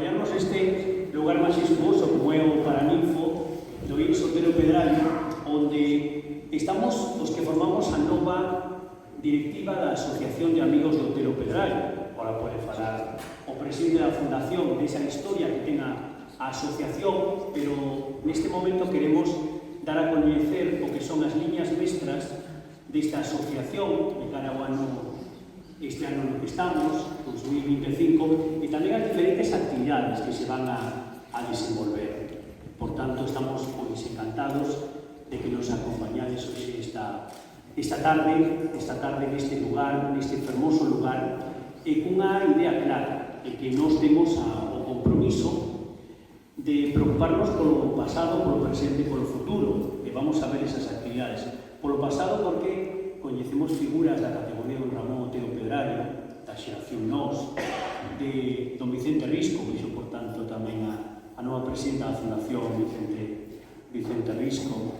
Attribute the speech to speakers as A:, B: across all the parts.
A: acompañarnos neste lugar majestuoso como é o Paraninfo do IX Otero Pedrallo, onde estamos os que formamos a nova directiva da Asociación de Amigos do Otero Pedrallo. Ahora pode falar o presidente da Fundación desa historia que ten a asociación, pero neste momento queremos dar a coñecer o que son as liñas mestras desta asociación de cara ao ano, este ano no que estamos, 2025, e tamén as diferentes actividades que se van a desenvolver. Por tanto, estamos pois encantados de que nos acompañades hoxe esta tarde neste lugar, neste fermoso lugar, e cunha idea clara, de que nos temos o compromiso de preocuparnos polo pasado, polo presente e polo futuro, e vamos a ver esas actividades. Polo pasado porque coñecemos figuras da categoría do Ramón Otero Pedrallo, da xeración Nós, de don Vicente Risco, que por tanto tamén a nova presidenta da Fundación Vicente Risco,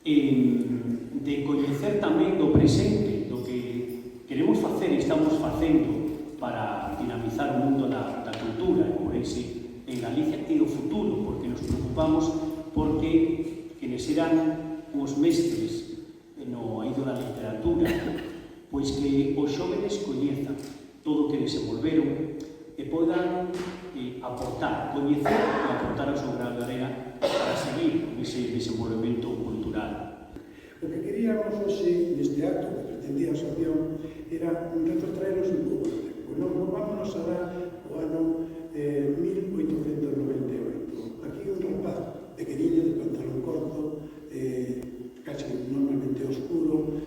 A: de coñecer tamén do presente, do que queremos facer e estamos facendo para dinamizar o mundo da cultura en Ourense, en Galicia, e do futuro, porque nos preocupamos porque quenes eran os mestres no eido da literatura, pois que os xóvenes coñezan todo o que desenvolveron e podan aportar, coñecer e aportar a súa gran área para seguir ese desenvolvemento cultural.
B: O que queríamos hoxe neste acto que pretendía a asociación era retrotraeros un pouco de tempo. Nos vámonos a o ano 1898. Aquí un rapaz pequeniño de pantalón corto, casi normalmente oscuro,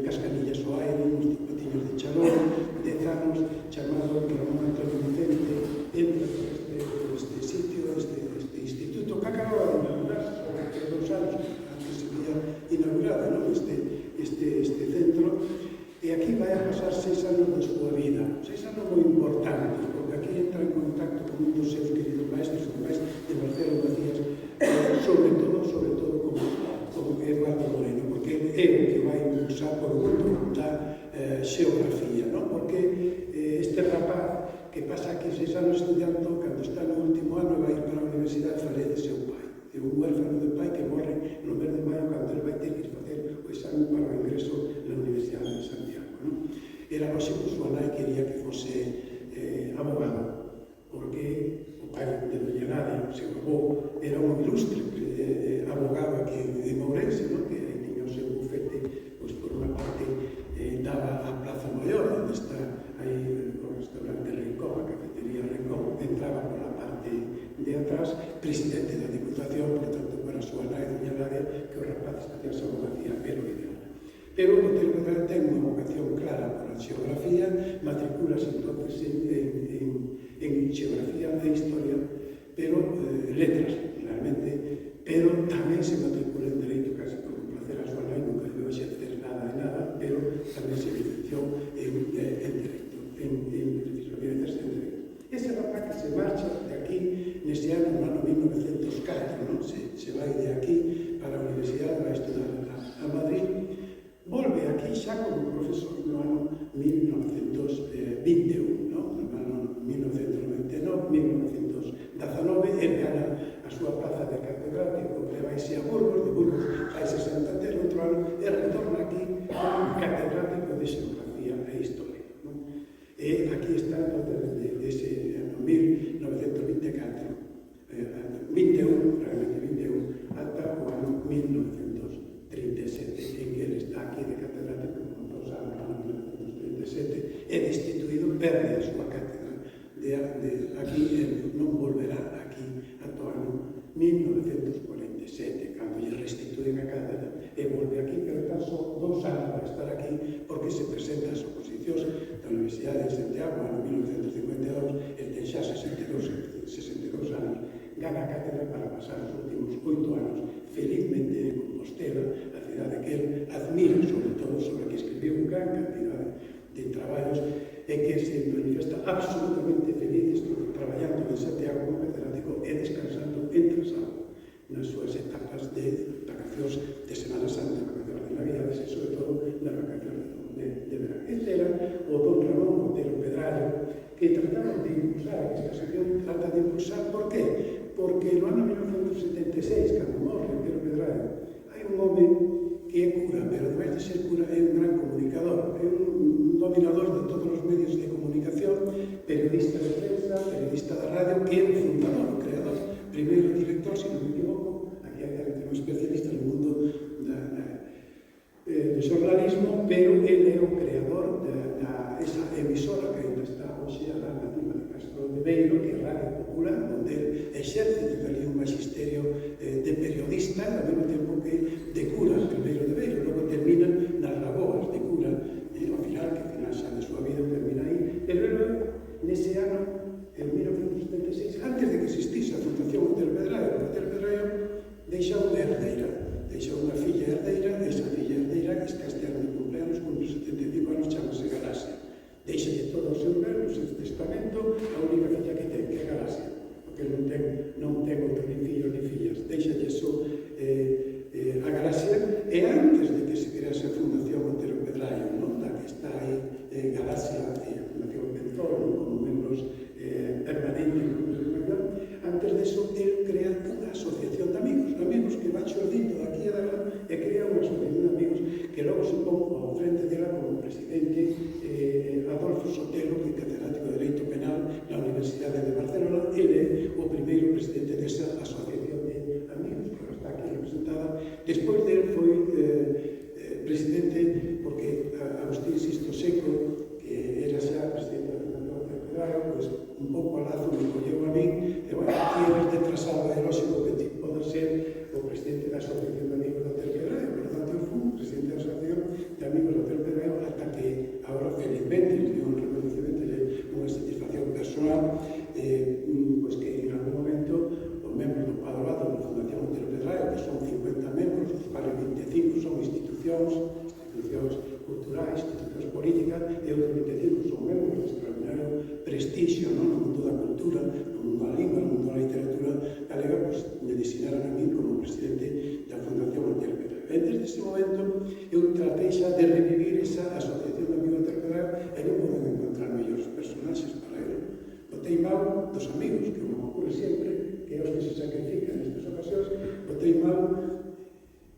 B: cascanillas ao aire, uns patiños de charol, 10 anos, chamado Ramón Antonio Vicente, entra por este sitio, este instituto que acababa de inaugurar, porque 2 anos antes se había inaugurado, ¿no? este centro, e aquí vai a pasar 6 anos da súa vida, 6 anos moi importantes, porque aquí entra en contacto con un dos seus queridos maestros, o maestro de Marcelo Macías, sobre todo como Eduardo Moreno, porque é o que vai impulsar por mundo da xeografía, ¿no? Porque este rapaz que pasa aquí 6 anos estudiando, cando está no último ano vai ir para a universidade, falece seu pai. É un huérfano de pai que morre no mes de maio cando ele vai ter que facer o exame para o ingreso na Universidade de Santiago, ¿no? Era lógico que súa nai quería que fose abogado, porque o pai de doña Nadia, o seu avó, era un ilustre abogado aquí en Ourense, ¿no? Que aí tiña o seu bufete, pois por unha parte daba a Plaza Maior, onde está aí o restaurante Rincón, a cafetería Rincón, entraba por a parte de atrás, presidente da Diputación, por tanto, para a súa nai, doña Nadia, que o rapaz facía esa abogacía, pero ideal. Pero o Otero Pedrallo ten unha vocación clara por a xeografía, matriculas entonces en xeografía e historia, pero letras, realmente, pero tamén se matricula en Dereito, casi por complacer a súa nai, nunca debeu exercer nada de nada, pero tamén se licenciou en Dereito, precisamente en Dereito. Ese rapaz que se marcha de aquí neste ano, no ano 1904, ¿no? se vai de aquí para a Universidade, vai estudar a Madrid, volve aquí xa como profesor no ano 1921, ¿no? No ano 1999, 1919, ele gana a súa plaza de catedrático, le vaise a Burgos, de Burgos vaise a Santander outro ano, e retorna aquí como catedrático de xeografía e historia, ¿no? E aquí está desde ese ano 1924, 21, realmente 21, ata o ano 1937, en que ele está aquí de catedrático con 2 anos, no ano 1937, e destituído, perde a súa cátedra de aquí, non volverá aquí ata o ano 1947, cando lle restituen a cátedra, e volve aquí, pero tan só 2 anos para estar aquí, porque se presenta as oposicións da Universidade de Santiago, no ano 1952, el ten xa 62 anos, gana a cátedra para pasar os últimos 8 anos felizmente en Compostela, a cidade que ele admira, sobre todo sobre a que escribiu unha gran cantidade de traballos, e que se manifesta absolutamente feliz traballando en Santiago como catedrático e descansando entre sábado nas súas etapas de vacacións de Semana Santa, vacacións de Navidades e, sobre todo, nas vacacións de verano. Este era o don Ramón Otero Pedrallo, que tratamos de impulsar, que esta asociación trata de impulsar. Por qué? Porque no ano 1976, cando morre Pedro Pedraio, hai un home que é cura, pero ademais de ser cura é un gran comunicador, é un dominador de todos os medios de comunicación, periodista de prensa, periodista da radio, que é o fundador, o creador, primeiro director, se non me equivoco, aquí hai un especialista no mundo do xornalismo, pero ele é o creador esa emisora que ainda está hoxe a nativa de Castro de Beiro, que é Radio Popular, onde ele exerce desde ali un magisterio de periodista, ao mesmo tempo que de cura, primeiro de Beiro, logo termina nas Raboas de cura, ao final, que ao final xa de súa vida termina aí. Pero ele, nese ano, en 1976, antes de que existise a Fundación Otero Pedraio, Otero Pedraio deixa unha herdeira, deixa unha filla herdeira, esa filla herdeira que está este ano de cumpleanos, con 75 anos, chamase Galaxia. Deixalle todo o seu ben, o seu testamento, a única filla que ten, que é Galaxia, porque non ten outro ni fillos ni fillas. Deixalle eso a Galaxia, e antes de que se crease a Fundación Otero Pedraio, non? Da que está aí Galaxia e a Fundación Mentor, como membros permanentes, antes de eso, ele crea unha asociación de amigos que va xordindo daqui e dala, e crea unha asociación de amigos que logo se pon ao frente dela como presidente Adolfo Sotelo, que é catedrático de Dereito Penal na Universidade de Barcelona. Ele é o primeiro presidente desa asociación de amigos, que está aquí representada. Despois dele foi presidente, porque Agustín Sisto Seco, que era xa presidente da Fundación Otero Pedraio, pois un pouco a lazo me colleu a min, e bueno, aquí eres detrasado, é lógico que ti podes ser o presidente da Asociación de Amigos de Otero Pedraio. Por lo tanto, eu fui presidente da Asociación de Amigos de Otero Pedraio hasta que agora felizmente lle un reconocimiento e unha satisfacción personal, pois que en algún momento os membros do patronato da Fundación Otero Pedraio, que son 50 membros, os cuales 25 son institucións culturais, institucións políticas, e outros 25 son membros de extraordinario prestixio no mundo da cultura, no mundo da lingua, no mundo da literatura galega, pois me designaron a mí como presidente da Fundación Otero Pedraio. E desde ese momento eu tratei xa de revivir esa asociación de amigos de Otero Pedraio, e non poden encontrar mellores personaxes para ele. Botei mal dos amigos, que me ocurre sempre, que é os que se sacrifican nestas ocasións. Botei mal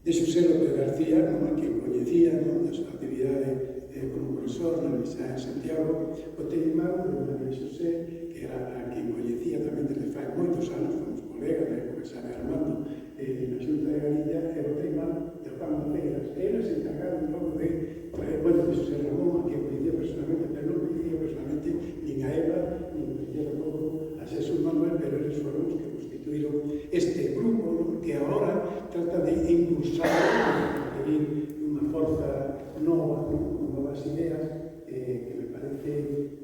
B: de Xosé López García, a quien coñecía, da súa actividade como profesor na Universidade de Santiago. Botei mal de María Xosé, que era a quien coñecía tamén desde fai moitos anos, fomos colegas da época xa de Armando na Xunta de Galicia, e botei mal de Juan Maceiras. Eles se encargaron un pouco de, de Xosé Ramón, a quien coñecía personalmente, pero non coñecía personalmente nin a Eva, nin coñecía tampouco a Xesús Manuel, pero eles foron os que constituíron este grupo, que agora trata de impulsar, de pedir unha forza nova, con novas ideas, que me parece,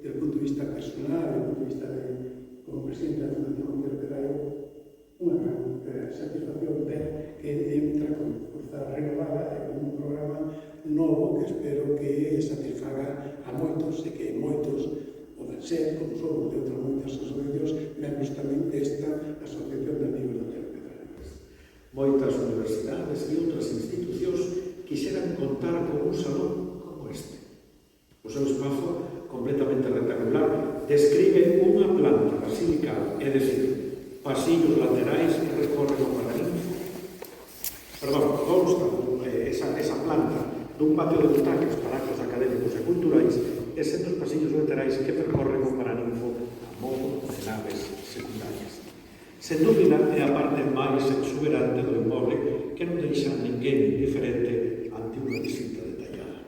B: desde o punto de vista personal, desde o punto de vista como presidente da Fundación Otero Pedraio, unha gran satisfacción ver que entra con forza renovada e con un programa novo que espero que satisfaga a moitos, e que moitos poden ser, como somos de outras moitas asociacións, membros tamén desta Asociación de Amigos de Otero Pedraio.
C: Moitas universidades e outras institucións quixeran contar con un salón como este. O seu espazo, completamente rectangular, describe unha planta basilical, é dicir, pasillos laterais que recorren o paraninfo. Consta esa planta dun patio de butacas para actos académicos e culturais, e sendo os pasillos laterais que percorren o paraninfo a modo de naves secundarias. Sen dúbida, é a parte máis exuberante do inmoble, que non deixa ninguén indiferente ante unha visita detallada.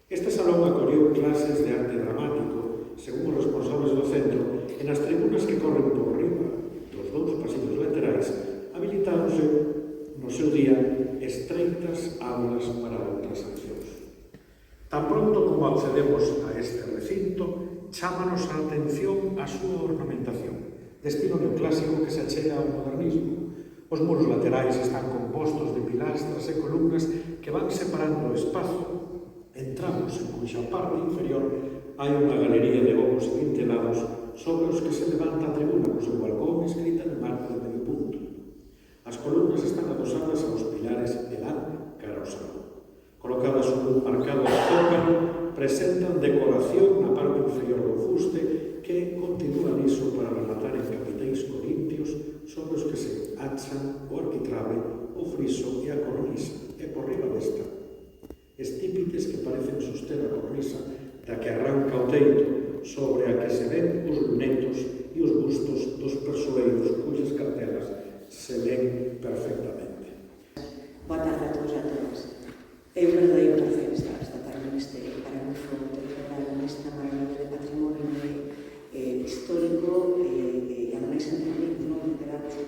C: Este salón acolleu clases de arte dramático, según os responsables do centro, e nas tribunas que corren por riba dos dous pasillos laterais, habilitáronse no seu día estreitas aulas para outras accións. Tan pronto como accedemos a este recinto, chámanos a atención a súa ornamentación, de estilo neoclásico que se achega ao modernismo. Os muros laterais están compostos de pilastras e columnas que van separando o espazo. Entramos en cuxa parte inferior hai unha galería de gomos vintelados sobre os que se levanta a tribuna co seu balcón escrita en marco de medio punto. As columnas están adosadas aos pilares de lado cara ao salón. Colocadas sobre un marcado octógono, presentan decoración na parte inferior do fuste que continúa niso para relatar en capitais corintios sobre os que se achan o arquitrabe, o friso e a cornisa, e por riba desta. Estípites que parecen soster a cornisa da que arranca o teito, sobre a que se ven os lunetos e os bustos dos persoeiros cuxas cartelas se ven perfectamente.
D: Boa tarde a todos e a todas. É un verdadeiro placer estar tarde neste paragrafo nesta maravilla de patrimonio histórico e ademais entendido, non? Pero parece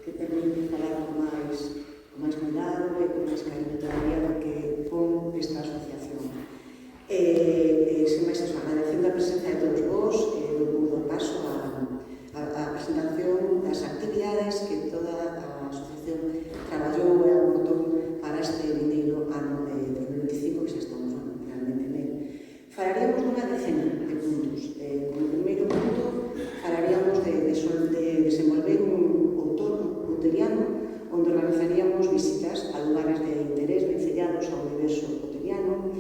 D: que permite falar con máis cuidado e con máis cariño todavía do que pon esta asociación. Sen máis eso, agradecendo a presencia de todos vos, do paso a presentación das actividades que toda a asociación traballou e aportou para este vindeiro ano de 2025 que xa estamos realmente nel. Falaríamos dunha decena de puntos. Como primeiro punto, falaríamos de desenvolver un outono cotidiano onde organizaríamos visitas a lugares de interés vencellados ao universo cotidiano.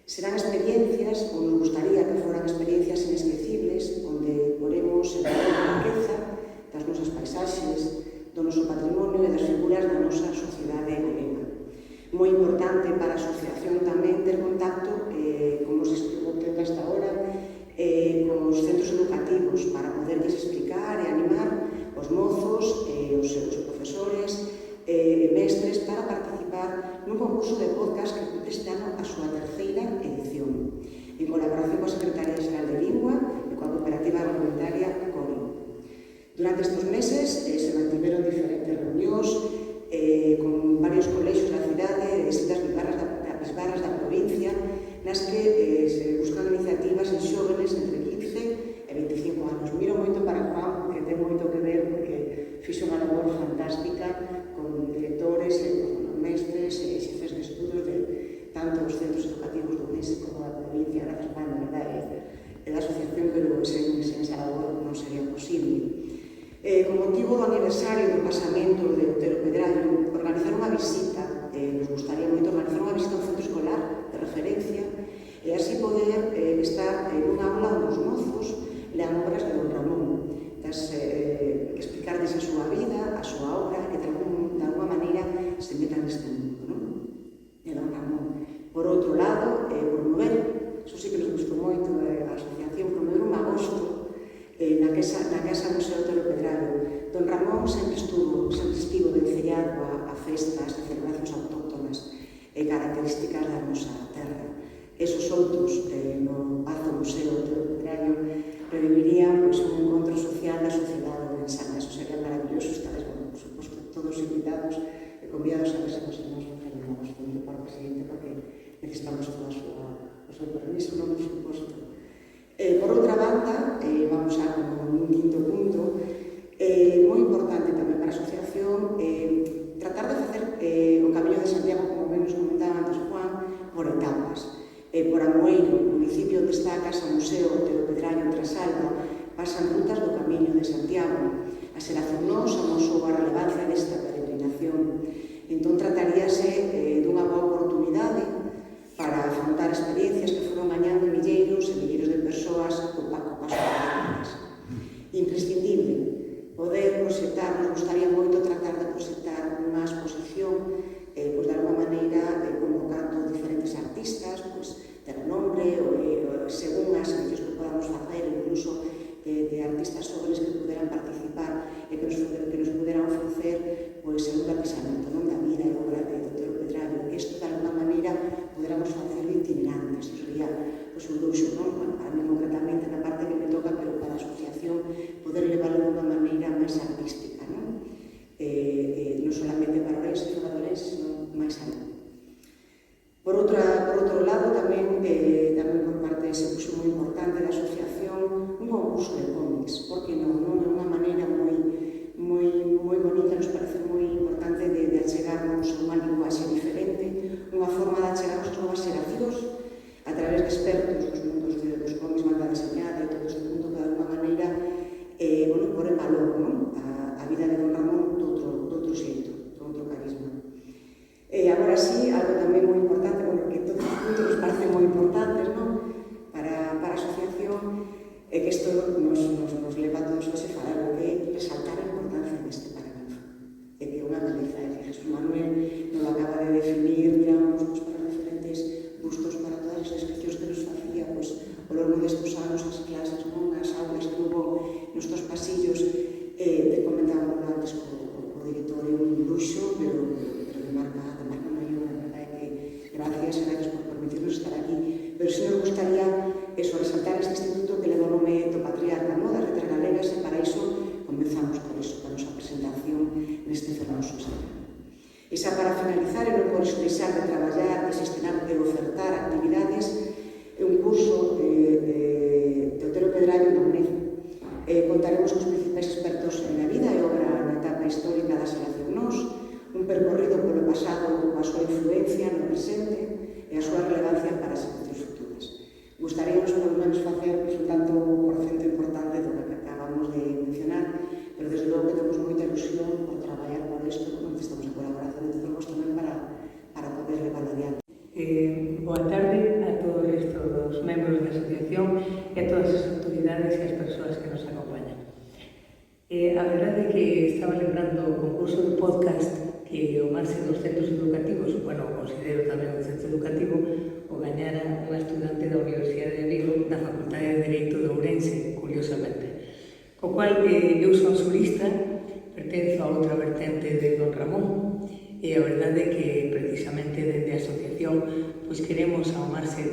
D: Serán experiencias, ou nos gustaría que foran experiencias inesquecibles, onde poremos en a riqueza das nosas paisaxes, do noso patrimonio e das figuras da nosa sociedade galega. Moi importante para a asociación tamén ter contacto, como se estuvo tendo hasta ahora, cos centros educativos para poderles explicar e animar os mozos, os seus profesores e mestres para participar nun concurso de podcast que cumple este ano a súa terceira edición, en colaboración coa Secretaría Xeral de Lingua e coa Cooperativa Agroalimentaria CORI. Durante estes meses se mantiveron diferentes reunións con varios colexios da cidade e distintas bisbarras da provincia nas que se buscan iniciativas en xóvenes entre 15 e 25 anos. Miro moito para Juan, que ten moito que ver porque fixo unha labor fantástica con directores e con mestres e xefes de estudos de tanto os centros educativos do Urense como da provincia, grazas a la verdade e da asociación, pero sen esa labor non sería posible. Con motivo do aniversario do pasamento de Otero Pedrallo, organizar unha visita, nos gustaría moito organizar unha visita a un centro escolar de referencia e así poder estar nunha aula onde os mozos lean obras de Don Ramón, explicarles a súa vida, a súa obra, e de alguma maneira se metan neste mundo, non? De Don Ramón. Por outro lado, promover, eso sí que nos gustou moito, a asociación promover un agosto na Casa Museo Otero Pedrallo. Don Ramón sempre estivo vencellado a festas e celebracións autóctonas e características da nosa terra. Esos outros no Pazo Museo Otero Pedrallo revivirían un encontro social da sociedade ourensana. Eso sería maravilloso. Estaréis, por suposto, todos invitados e convidados a ver se nos reunimos con o presidente porque necesitamos todo o seu permiso, non, por suposto. Por outra banda, vamos a un quinto punto, moi importante tamén para a asociación, tratar de facer o Camiño de Santiago, como ben nos comentaba antes Juan, por etapas. Por Amoeiro, municipio onde está a Casa Museo Otero Pedrallo, en Trasalba, pasan rutas do Camiño de Santiago. A Xeración Nos amosou a relevancia desta peregrinación. Entón, trataríase dunha boa oportunidade para afrontar experiencias que foron gañando milleiros e milleiros de persoas co paso das décadas. Imprescindible poder proxectar, nos gustaría moito tratar de proxectar unha exposición de alguma maneira convocando diferentes artistas de renombre ou según as servicios que podamos facer, incluso de artistas jóvenes que puderan participar e que nos puderan ofrecer un apisamento da vida e obra de Otero Pedrallo, que isto de alguma maneira poderamos facer itinerantes. Iso sería un luxo, para mí concretamente na parte que me toca, pero para a asociación poder levarlo de unha maneira máis artística, non solamente para Ourense e fora de Ourense, sino máis alá. Por outro lado, tamén por parte se puxo moi importante da asociación un concurso de cómics, porque non é unha maneira moi bonita, nos parece moi importante de achegarnos a unha linguaxe diferente, unha forma de achegarnos a novas xeracións a través de expertos dos mundos dos cómics, banda deseñada e todo este mundo que de alguma maneira pon en valor a vida de Don Ramón doutro xeito, doutro carisma. Agora sí, algo tamén moi importante, que todos os puntos nos parecen moi importantes para a asociación, que María Xaveres por permitirnos estar aquí, pero sí nos gustaría eso, resaltar este instituto que leva o nome do Patriarca, no? Das Letras Galegas, e para iso comenzamos por iso, para a nosa presentación neste fermoso escenario. E xa para finalizar, e non por iso deixar de traballar, de xestionar e ofertar actividades, é un curso de Otero Pedrallo na UNED. Contaremos cos principais expertos en a vida e obra na etapa histórica da Xeración Nós, un percorrido polo pasado coa súa influencia no presente e a súa relevancia para as xeracións futuras. Gustaríamos, polo menos, facer un tanto porcento importante do que acabamos de mencionar, pero desde logo que temos moita ilusión por traballar por isto, necesitamos a colaboración de todos tamén para poder levar adiante.
E: Boa tarde a todo o resto dos membros da asociación e a todas as autoridades e as persoas que nos acompañan. A verdade é que estaba lembrando o concurso de podcast que o marxe dos centros educativos, bueno, considero tamén un centro educativo, o gañara unha estudante da Universidade de Vigo da Facultade de Dereito de Ourense, curiosamente. Co cual, eu son xurista, pertenzo a outra vertente de Don Ramón, e a verdade é que precisamente dende a asociación pois queremos ao marxe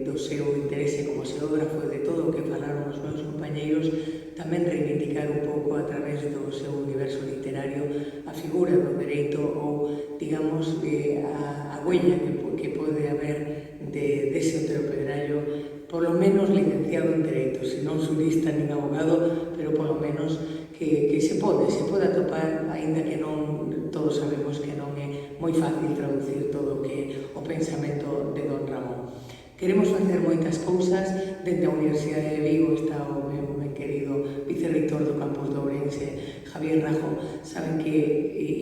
E: do seu interese como xeógrafo e de todo o que falaron os meus compañeiros tamén reivindicar un pouco a través do seu universo literario a figura do dereito ou, digamos, a huella que pode haber dese Otero Pedrallo, polo menos licenciado en Dereito, se non xurista nin abogado, pero polo menos que se pode atopar, aínda que non todos sabemos que non é moi fácil traducir todo o que o pensamento de Don Ramón. Queremos facer moitas cousas, dende a Universidade de Vigo está o meu ben querido vicerreitor do campus de Ourense, Javier Rajo. Saben que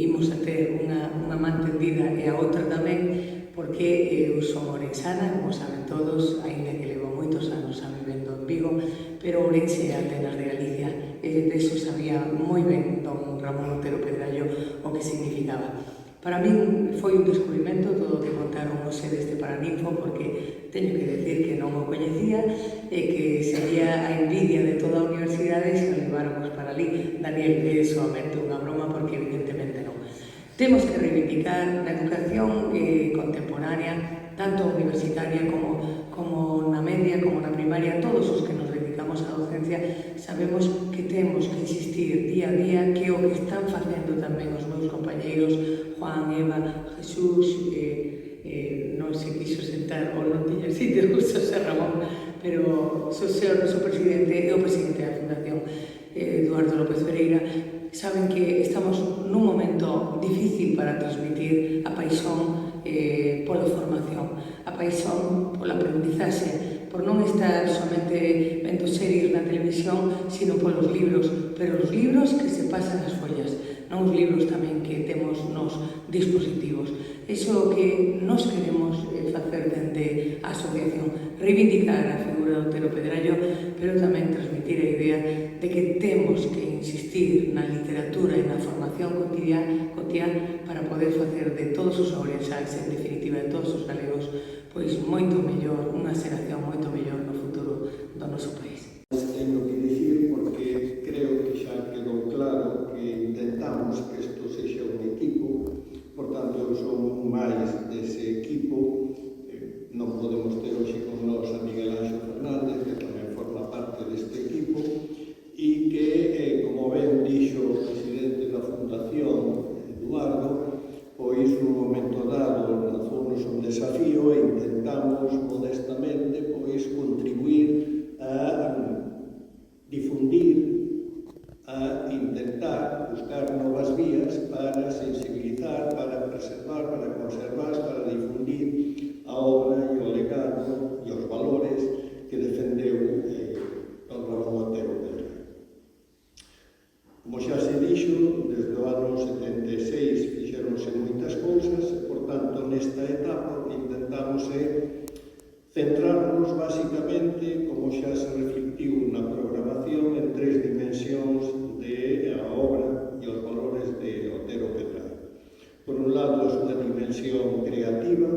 E: imos a ter unha man tendida e a outra tamén, porque eu son ourensana, como saben todos, aínda que levo moitos anos a vivendo en Vigo, pero Ourense é Atenas de Galicia, e de eso sabía moi ben Don Ramón Otero Pedrallo o que significaba. Para min foi un descubrimento todo o que contaron os sedes de Paraninfo, porque teño que decir que non o coñecía e que sería a envidia de toda a universidade se o leváramos para ali. Daniel, é soamente unha broma porque evidentemente non. Temos que reivindicar na educación contemporánea, tanto universitaria como na media, como na primaria, todos os que nos dedicamos á docencia, sabemos que temos que insistir día a día que o que están facendo tamén os meus compañeiros Juan, Eva, Jesús, non se quiso sentar ou non tiña sitio, José Ramón, pero o noso presidente e o presidente da Fundación, Eduardo López Pereira, saben que estamos nun momento difícil para transmitir a paixón pola formación, a paixón pola aprendizaxe, por non estar somente vendo series na televisión, sino polos libros, pero os libros que se pasan as follas, non os libros tamén que temos nos dispositivos. Iso que nos queremos facer dende a asociación, reivindicar a figura do Otero Pedrallo, pero tamén transmitir a idea de que temos que insistir na literatura e na formación cotidiana para poder facer de todos os ourensáns, en definitiva de todos os galegos, pois moito mellor, unha xeración moito mellor no futuro do noso país.
F: Tengo que dicir porque creo que xa quedou claro que intentamos que isto sexa un equipo, por tanto eu son máis dese equipo. Non podemos ter hoxe con nós a Miguel Ángel Fernández, que tamén forma parte deste equipo, e que, como ben dixo o presidente da Fundación, Eduardo, pois nun momento dado lanzounos un desafío e intentamos modestamente pois contribuir a difundir, a intentar buscar novas vías para sensibilizar, para preservar, para conservar, para difundir a obra e o legado e os valores que defendeu Don Ramón Otero Pedrallo. Como xa se dixo, desde o ano 76 fixeronse moitas cousas e, por tanto, nesta etapa intentamos centrarnos basicamente, como xa se reflectiu na programación, en tres dimensións de a obra e os valores de Otero Pedrallo. Por un lado, a súa dimensión creativa,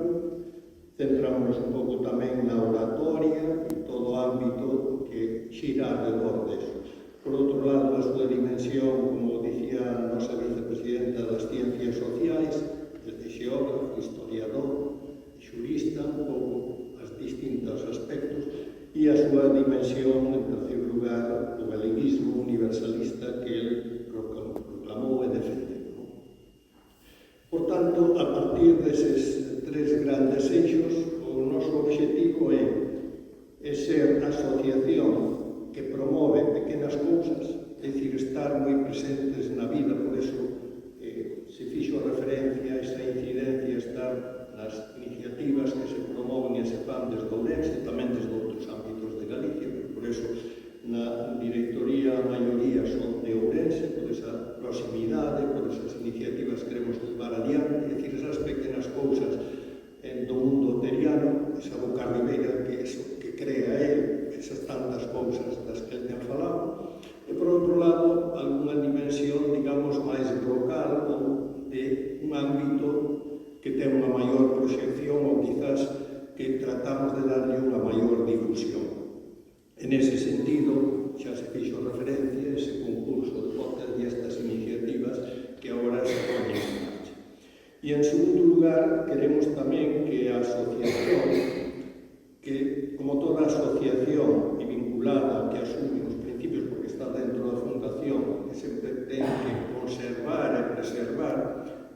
F: centramos un pouco tamén na oratoria e todo o ámbito que xira alrededor deso. Por outro lado, a súa dimensión, como dicía a nosa vicepresidenta das Ciencias Sociais, desde xeógrafo, historiador, xurista, e a súa dimensión, en terceiro lugar, o galeguismo universalista que el proclamou e defendeu. Por tanto, a partir deses tres grandes eixos, o noso objetivo é ser a asociación que promove pequenas cousas, é dicir, estar moi presentes na vida, por eso se fixo referencia a esa incidencia, estar nas iniciativas que se promoven e se fan desde Ourense, tamén desde outros ámbitos de Galicia, por eso na directoría a maioría son de Ourense, por esa proximidade, por esas iniciativas que queremos levar adiante, é dicir, esas pequenas cousas do mundo teriano, esa boca ribeira que crea el, esas tantas cousas das que el ten falado, e por outro lado, algunha dimensión, digamos, máis local ou de un ámbito que ten unha maior proxección ou quizás que tratamos de darlle unha maior difusión. En ese sentido, xa se fixo referencia a ese concurso de podcast e estas iniciativas que agora se ponen en marcha. E en segundo lugar, queremos tamén que a asociación, que como toda asociación e vinculada que asume os principios porque está dentro da fundación, que sempre ten que conservar e preservar,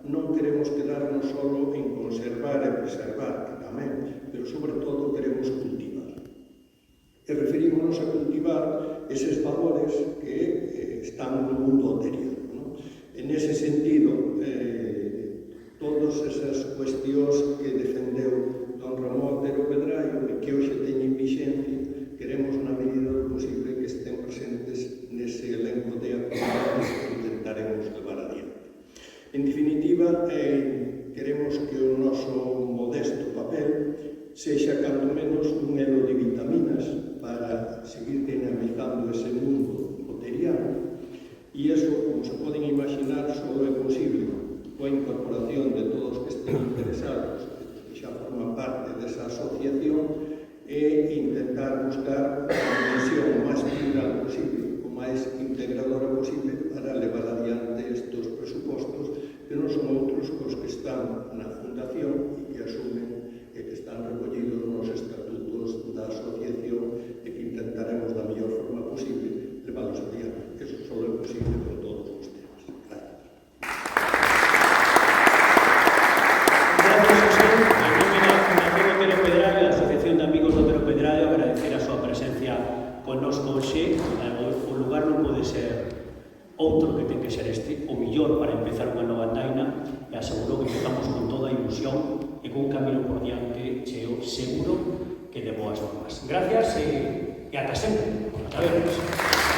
F: non queremos quedarnos solo en conservar e preservar, que tamén, pero sobre todo queremos cultivar. E referímonos a cultivar eses valores que están no mundo teriano. En ese sentido, todas esas cuestións que defendeu don Ramón Otero Pedraio e que hoxe teñen vixencia, queremos na medida do posible que estén presentes nese elenco de actividades que intentaremos levar adiante. En definitiva, queremos que o noso modesto papel sexa cando menos un elo de vitaminas para seguir dinamizando ese mundo cotidiano, e iso, como se poden imaginar, só é posible coa incorporación de todos que estén interesados, que xa forman parte desa asociación, e intentar buscar a dimensión máis plural posible, o máis integradora posible para levar adiante estes presupostos que non son outros cos que están na Fundación e que asumen e que están recollidos nos estatutos da asociación e que intentaremos da mellor forma posible leválos adiante. Eso só é posible con todos os temas. Gracias.
A: Gracias, José. En nome da Fundación Otero Pedraio e da Asociación de Amigos do Otero Pedraio, agradecer a súa presencia connosco hoxe. O lugar non pode ser outro que ten que ser este, o millor para empezar unha nova andaina, e aseguro que empezamos con toda a ilusión e con un camino por diante cheo seguro que de boas formas. Gracias e ata sempre. Ata vemos.